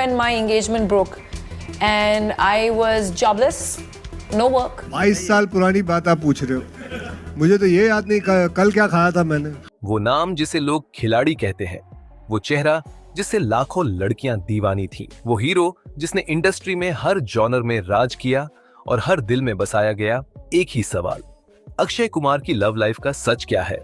when my engagement broke and I was jobless, no work. 22 साल पुरानी बात आप पूछ रहे हो, मुझे तो ये याद नहीं कल क्या खाया था मैंने। वो नाम जिसे लोग खिलाड़ी कहते हैं, वो चेहरा जिससे लाखों लड़कियां दीवानी थी, वो हीरो जिसने इंडस्ट्री में हर जॉनर में राज किया और हर दिल में बसाया गया एक ही सवाल, अक्षय कुमार की लव लाइफ का सच क्या है?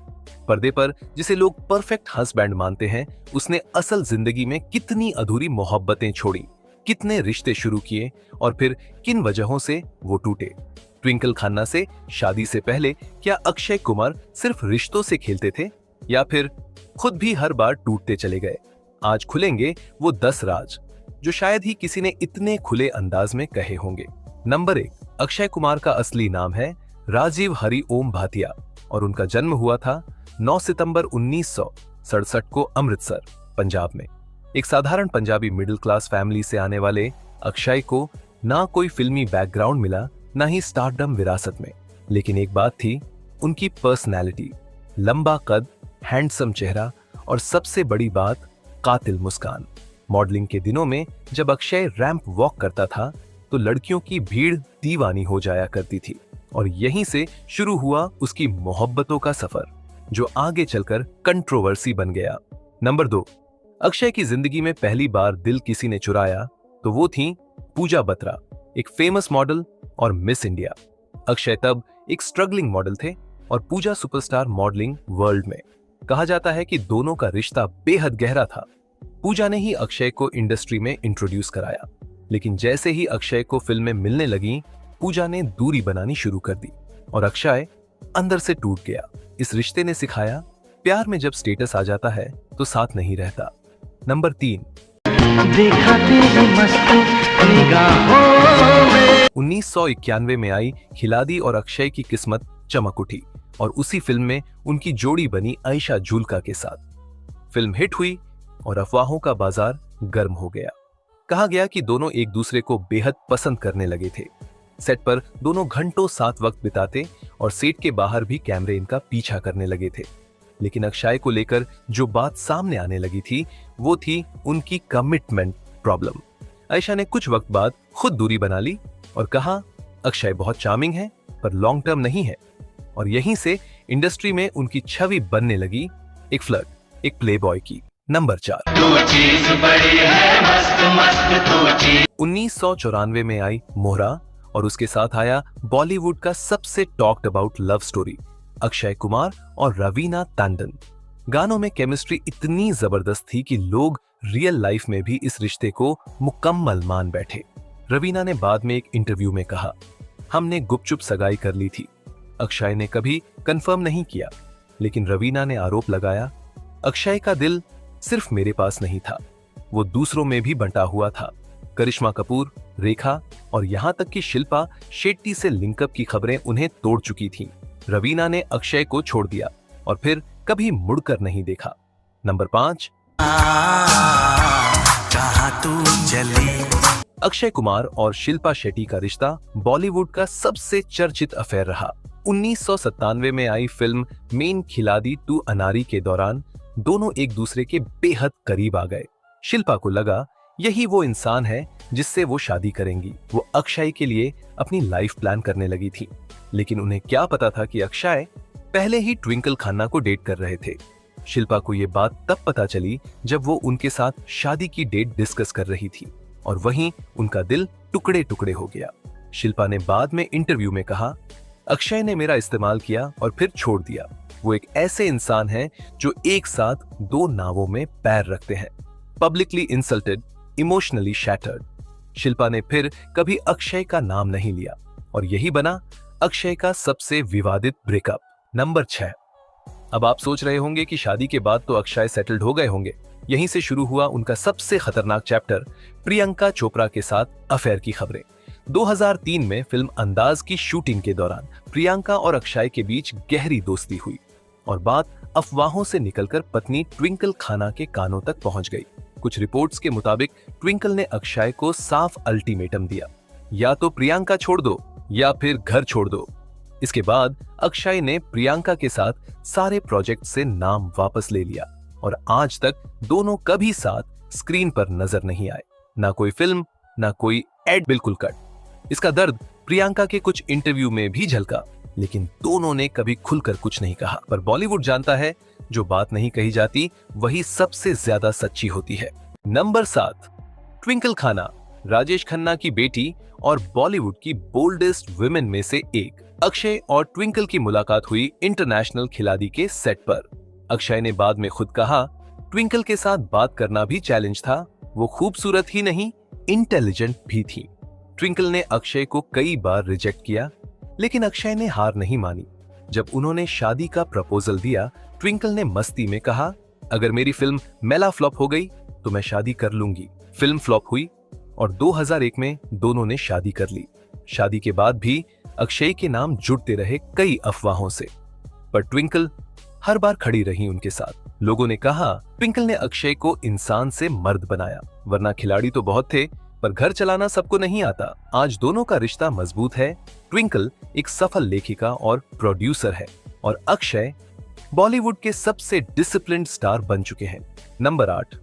पर्दे पर जिसे लोग परफेक्ट हस्बैंड मानते हैं, उसने असल जिंदगी में कितनी अधूरी मोहब्बतें छोड़ी, कितने रिश्ते शुरू किए और फिर किन वजहों से वो टूटे। ट्विंकल खन्ना से शादी से पहले क्या अक्षय कुमार सिर्फ रिश्तों से खेलते थे या फिर खुद भी हर बार टूटते चले गए? आज खुलेंगे वो 10 राज जो शायद ही किसी ने इतने खुले अंदाज में कहे होंगे। नंबर 1, अक्षय कुमार का असली नाम है राजीव हरि ओम भाटिया और उनका जन्म हुआ था 9 सितंबर 1967 को अमृतसर, पंजाब में। एक साधारण पंजाबी मिडिल क्लास फैमिली से आने वाले अक्षय को ना कोई फिल्मी बैकग्राउंड मिला, ना ही स्टारडम विरासत में, लेकिन एक बात थी, उनकी पर्सनैलिटी, लंबा कद, हैंडसम चेहरा और सबसे बड़ी बात, कातिल मुस्कान। मॉडलिंग के दिनों में जब अक्षय रैंप वॉक करता था तो लड़कियों की भीड़ दीवानी हो जाया करती थी और यहीं से शुरू हुआ उसकी मोहब्बतों का सफर जो आगे चलकर कंट्रोवर्सी बन गया। नंबर 2, अक्षय की जिंदगी में पहली बार दिल किसी ने चुराया तो वो थी पूजा बत्रा, एक फेमस मॉडल और मिस इंडिया। अक्षय तब एक स्ट्रगलिंग मॉडल थे और पूजा सुपरस्टार मॉडलिंग वर्ल्ड में। कहा जाता है कि दोनों का रिश्ता बेहद गहरा था। पूजा ने ही अक्षय को इंडस्ट्री में इंट्रोड्यूस कराया, लेकिन जैसे ही अक्षय को फिल्में मिलने लगी, पूजा ने दूरी बनानी शुरू कर दी और अक्षय अंदर से टूट गया। इस रिश्ते ने सिखाया, प्यार में जब स्टेटस आ जाता है तो साथ नहीं रहता। नंबर 3, 1991 में आई खिलाड़ी और अक्षय की किस्मत चमक उठी और उसी फिल्म में उनकी जोड़ी बनी आयशा जुल्का के साथ। फिल्म हिट हुई और अफवाहों का बाजार गर्म हो गया। कहा गया कि दोनों एक दूसरे को बेहद पसंद करने लगे थे। सेट पर दोनों घंटों साथ वक्त बिताते और सेट के बाहर भी कैमरे इनका पीछा करने लगे थे। लेकिन अक्षय को लेकर जो बात सामने आने लगी थी वो थी उनकी कमिटमेंट प्रॉब्लम। आयशा ने कुछ वक्त बाद खुद दूरी बना ली और कहा, अक्षय बहुत चार्मिंग है पर लॉन्ग टर्म नहीं है। और यहीं से इंडस्ट्री में उनकी छवि बनने लगी एक फ्लर्ट, एक प्लेबॉय की। नंबर 4, 1994 में आई मोहरा और उसके साथ आया बॉलीवुड का सबसे talked about love story, Akshay Kumar और रवीना टंडन। गानों में केमिस्ट्री इतनी जबरदस्त थी कि लोग रियल लाइफ में भी इस रिश्ते को मुकम्मल मान बैठे। रवीना ने बाद में एक इंटरव्यू में कहा, हमने गुपचुप सगाई कर ली थी। अक्षय ने कभी कंफर्म नहीं किया, लेकिन रवीना ने आरोप लगाया, अक्षय का दिल सिर्फ मेरे पास नहीं था, वो दूसरों में भी बंटा हुआ था। करिश्मा कपूर, रेखा और यहां तक कि शिल्पा शेट्टी से लिंकअप की खबरें उन्हें तोड़ चुकी थीं। रवीना ने अक्षय को छोड़ दिया और फिर कभी मुड़कर नहीं देखा। नंबर 5, कहां तू चली। अक्षय कुमार और शिल्पा शेट्टी का रिश्ता बॉलीवुड का सबसे चर्चित अफेयर रहा। 1997 में आई फिल्म मेन खिलाड़ी 2 अनारी के दौरान दोनों एक दूसरे के बेहद करीब आ गए। शिल्पा को लगा यही वो इंसान है जिससे वो शादी करेंगी। वो अक्षय के लिए अपनी लाइफ प्लान करने लगी थी, लेकिन उन्हें क्या पता था कि अक्षय पहले ही ट्विंकल खन्ना को डेट कर रहे थे। शिल्पा को ये बात तब पता चली जब वो उनके साथ शादी की डेट डिस्कस कर रही थी और वहीं उनका दिल टुकड़े टुकड़े हो गया। शिल्पा ने बाद में इंटरव्यू में कहा, अक्षय ने मेरा इस्तेमाल किया और फिर छोड़ दिया। वो एक ऐसे इंसान है जो एक साथ 2 नावों में पैर रखते हैं। Publicly insulted, emotionally shattered. Shilpa ने फिर कभी अक्षय का नाम नहीं लिया और यही बना अक्षय का सबसे विवादित ब्रेकअप। नंबर 6, अब आप सोच रहे होंगे कि शादी के बाद तो अक्षय सेटल्ड हो गए होंगे। यहीं से शुरू हुआ उनका सबसे खतरनाक चैप्टर, प्रियंका चोपड़ा के साथ अफेयर की खबरें। 2003 में फिल्म अंदाज की शूटिंग के दौरान प्रियंका और अक्षय के बीच गहरी दोस्ती हुई और बात अफवाहों से निकलकर पत्नी ट्विंकल खन्ना के कानों तक पहुंच गई। कुछ रिपोर्ट्स के मुताबिक ट्विंकल ने अक्षय को साफ अल्टीमेटम दिया, या तो प्रियंका छोड़ दो या फिर घर छोड़ दो। इसके बाद अक्षय ने प्रियंका के साथ सारे प्रोजेक्ट से नाम वापस ले लिया और आज तक दोनों कभी साथ स्क्रीन पर नजर नहीं आए। ना कोई फिल्म, ना कोई एड, बिल्कुल कट। इसका दर्द प्रियंका के कुछ इंटरव्यू में भी झलका, लेकिन दोनों ने कभी खुलकर कुछ नहीं कहा। पर बॉलीवुड जानता है, जो बात नहीं कही जाती वही सबसे ज्यादा सच्ची होती है। नंबर 7, ट्विंकल खाना, राजेश खन्ना की बेटी और बॉलीवुड की बोल्डेस्ट वुमेन में से एक। अक्षय और ट्विंकल की मुलाकात हुई इंटरनेशनल खिलाड़ी के सेट पर। अक्षय ने बाद में खुद कहा, ट्विंकल के साथ बात करना भी चैलेंज था। वो खूबसूरत ही नहीं, इंटेलिजेंट भी थी। ट्विंकल ने अक्षय को कई बार रिजेक्ट किया, लेकिन अक्षय ने हार नहीं मानी। जब उन्होंने शादी का प्रपोजल दिया, ट्विंकल ने मस्ती में कहा, अगर मेरी फिल्म मेला फ्लॉप हो गई तो मैं शादी कर लूंगी। फिल्म फ्लॉप हुई और 2001 में दोनों ने शादी कर ली। शादी के बाद भी अक्षय के नाम जुड़ते रहे कई अफवाहों से, पर ट्विंकल हर बार खड़ी रही उनके साथ। लोगों ने कहा, ट्विंकल ने अक्षय को इंसान से मर्द बनाया, वरना खिलाड़ी तो बहुत थे, पर घर चलाना सबको नहीं आता। आज दोनों का रिश्ता मजबूत है। ट्विंकल एक सफल लेखिका और प्रोड्यूसर है और अक्षय बॉलीवुड के सबसे डिसिप्लिन्ड स्टार बन चुके हैं। नंबर 8,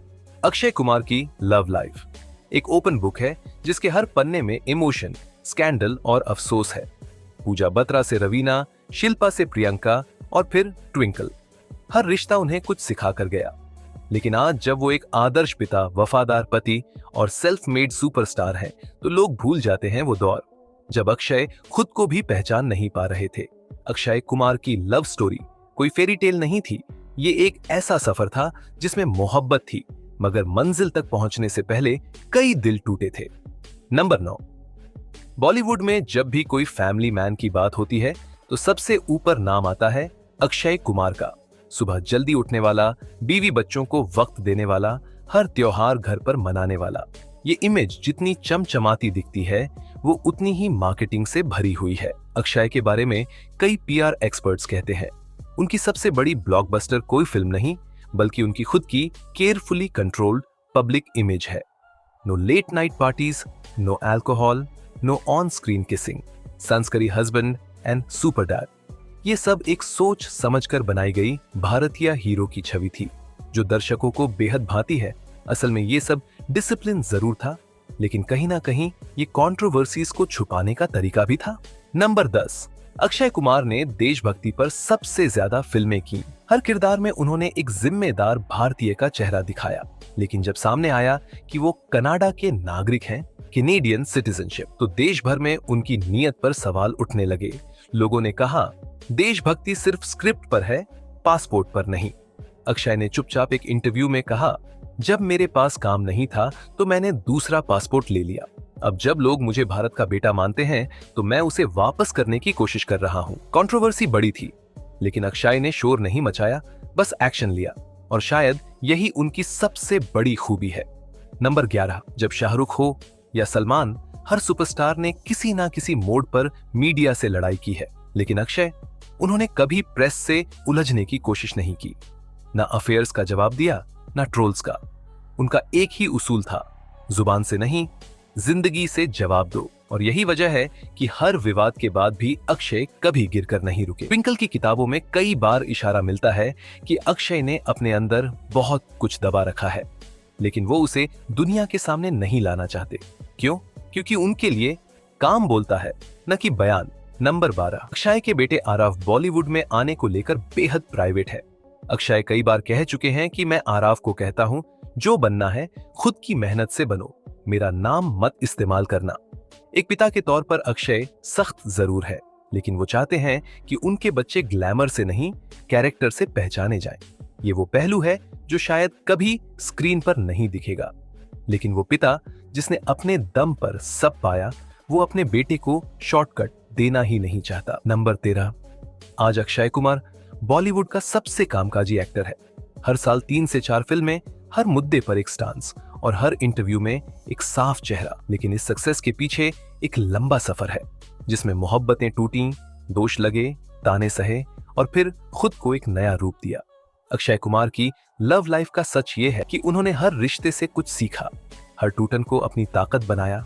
अक्षय कुमार की लव लाइफ एक ओपन बुक है, जिसके हर पन्ने में इमोशन, स्कैंडल और अफसोस है। पूजा बत्रा से रवीना, शिल्पा से प्रियंका और फिर ट्विंकल, हर रिश्ता उन्हें कुछ सिखा कर गया। लेकिन आज जब वो एक आदर्श पिता, वफादार पति और सेल्फ मेड सुपरस्टार है, तो लोग भूल जाते हैं वो दौर जब अक्षय खुद को भी पहचान नहीं पा रहे थे। अक्षय कुमार की लव स्टोरी कोई फेरी टेल नहीं थी, ये एक ऐसा सफर था जिसमें मोहब्बत थी, मगर मंजिल तक पहुंचने से पहले कई दिल टूटे थे। नंबर 9, बॉलीवुड में जब भी कोई फैमिली मैन की बात होती है तो सबसे ऊपर नाम आता है अक्षय कुमार का। सुबह जल्दी उठने वाला, बीवी बच्चों को वक्त देने वाला, हर त्योहार घर पर मनाने वाला। ये इमेज जितनी चमचमाती दिखती है, वो उतनी ही मार्केटिंग से भरी हुई है। अक्षय के बारे में कई पीआर एक्सपर्ट्स कहते हैं, उनकी सबसे बड़ी ब्लॉकबस्टर कोई फिल्म नहीं, बल्कि उनकी खुद की केयरफुली कंट्रोल्ड पब्लिक इमेज है। No late night parties, no alcohol, no on screen kissing, संस्कारी हस्बैंड एंड सुपर डैड। ये सब एक सोच समझकर बनाई गई भारतीय हीरो की छवि थी, जो दर्शकों को बेहद भाती है। असल में ये सब डिसिप्लिन जरूर था, लेकिन कहीं ना कहीं ये कंट्रोवर्सीज को छुपाने का तरीका भी था। नंबर 10, अक्षय कुमार ने देशभक्ति पर सबसे ज्यादा फिल्में की। हर किरदार में उन्होंने एक जिम्मेदार भारतीय का चेहरा दिखाया, लेकिन जब सामने आया कि वो कनाडा के नागरिक हैं, कैनेडियन सिटीजनशिप, तो देश भर में उनकी नीयत पर सवाल उठने लगे। लोगों ने कहा, देशभक्ति सिर्फ स्क्रिप्ट पर है, पासपोर्ट पर नहीं। अक्षय ने चुपचाप एक इंटरव्यू में कहा, जब मेरे पास काम नहीं था तो मैंने दूसरा पासपोर्ट ले लिया। अब जब लोग मुझे भारत का बेटा मानते हैं तो मैं उसे वापस करने की कोशिश कर रहा हूं। कंट्रोवर्सी बड़ी थी, लेकिन अक्षय ने शोर नहीं मचाया, बस एक्शन लिया, और शायद यही उनकी सबसे बड़ी खूबी है। नंबर 11, जब शाहरुख हो या सलमान, हर सुपरस्टार ने किसी ना किसी मोड़ पर मीडिया से लड़ाई की है, लेकिन अक्षय, उन्होंने कभी प्रेस से उलझने की कोशिश नहीं की। ना अफेयर्स का जवाब दिया, ना ट्रोल्स का। उनका एक ही उसूल था, जुबान से नहीं, जिंदगी से जवाब दो। और यही वजह है कि हर विवाद के बाद भी अक्षय कभी गिरकर नहीं रुके। ट्विंकल की किताबों में कई बार इशारा मिलता है कि अक्षय ने अपने अंदर बहुत कुछ दबा रखा है, लेकिन वो उसे दुनिया के सामने नहीं लाना चाहते। क्यों? क्योंकि उनके लिए काम बोलता है, न कि बयान। नंबर 12, अक्षय के बेटे आराव बॉलीवुड में आने को लेकर बेहद प्राइवेट है। अक्षय कई बार कह चुके हैं कि मैं आराव को कहता हूं, जो बनना है खुद की मेहनत से बनो, मेरा नाम मत इस्तेमाल करना। एक पिता के तौर पर अक्षय सख्त जरूर है, लेकिन वो चाहते हैं कि उनके बच्चे ग्लैमर से नहीं, कैरेक्टर से पहचाने जाएं। ये वो पहलू है जो शायद कभी स्क्रीन पर नहीं दिखेगा, लेकिन वो पिता जिसने अपने दम पर सब पाया, वो अपने बेटे को शॉर्टकट देना ही नहीं चाहता। नंबर 13, आज अक्षय कुमार बॉलीवुड का सबसे कामकाजी एक्टर है। हर साल 3 से 4 फिल्में, हर मुद्दे पर एक स्टांस और हर इंटरव्यू में एक साफ चेहरा। लेकिन इस सक्सेस के पीछे एक लंबा सफर है, जिसमें मोहब्बतें टूटी, दोष लगे, ताने सहे और फिर खुद को एक नया रूप दिया। अक्षय कुमार की लव लाइफ का सच ये है कि उन्होंने हर रिश्ते से कुछ सीखा, हर टूटन को अपनी ताकत बनाया,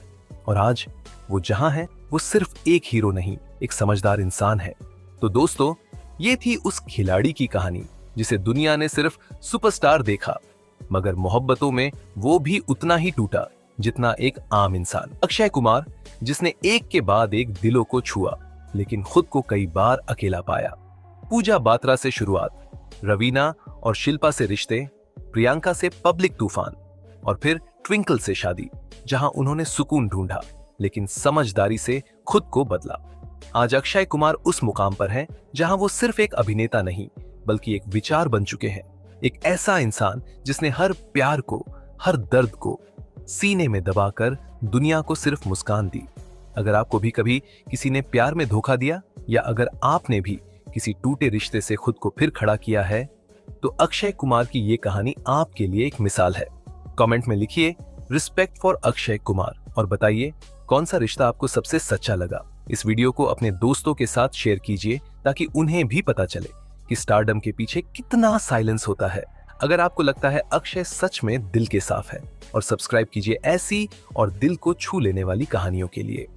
और आज वो जहां है वो सिर्फ एक हीरो नहीं, एक समझदार इंसान है। तो दोस्तों, ये थी उस खिलाड़ी की कहानी जिसे दुनिया ने सिर्फ सुपरस्टार देखा, मगर मोहब्बतों में वो भी उतना ही टूटा जितना एक आम इंसान। अक्षय कुमार, जिसने एक के बाद एक दिलों को छुआ लेकिन खुद को कई बार अकेला पाया। पूजा बात्रा से शुरुआत, रवीना और शिल्पा से रिश्ते, प्रियंका से पब्लिक तूफान और फिर ट्विंकल से शादी, जहां उन्होंने सुकून ढूंढा लेकिन समझदारी से खुद को बदला। आज अक्षय कुमार उस मुकाम पर हैं जहां वो सिर्फ एक अभिनेता नहीं बल्कि एक विचार बन चुके हैं। एक ऐसा इंसान जिसने हर प्यार को, हर दर्द को सीने में दबाकर दुनिया को सिर्फ मुस्कान दी। अगर आपको भी कभी किसी ने प्यार में धोखा दिया या अगर आपने भी किसी टूटे रिश्ते से खुद को फिर खड़ा किया है तो अक्षय कुमार की ये कहानी आपके लिए एक मिसाल है। कमेंट में लिखिए रिस्पेक्ट फॉर अक्षय कुमार और बताइए कौन सा रिश्ता आपको सबसे सच्चा लगा। इस वीडियो को अपने दोस्तों के साथ शेयर कीजिए ताकि उन्हें भी पता चले कि स्टारडम के पीछे कितना साइलेंस होता है। अगर आपको लगता है अक्षय सच में दिल के साफ है, और सब्सक्राइब कीजिए ऐसी और दिल को छू लेने वाली कहानियों के लिए।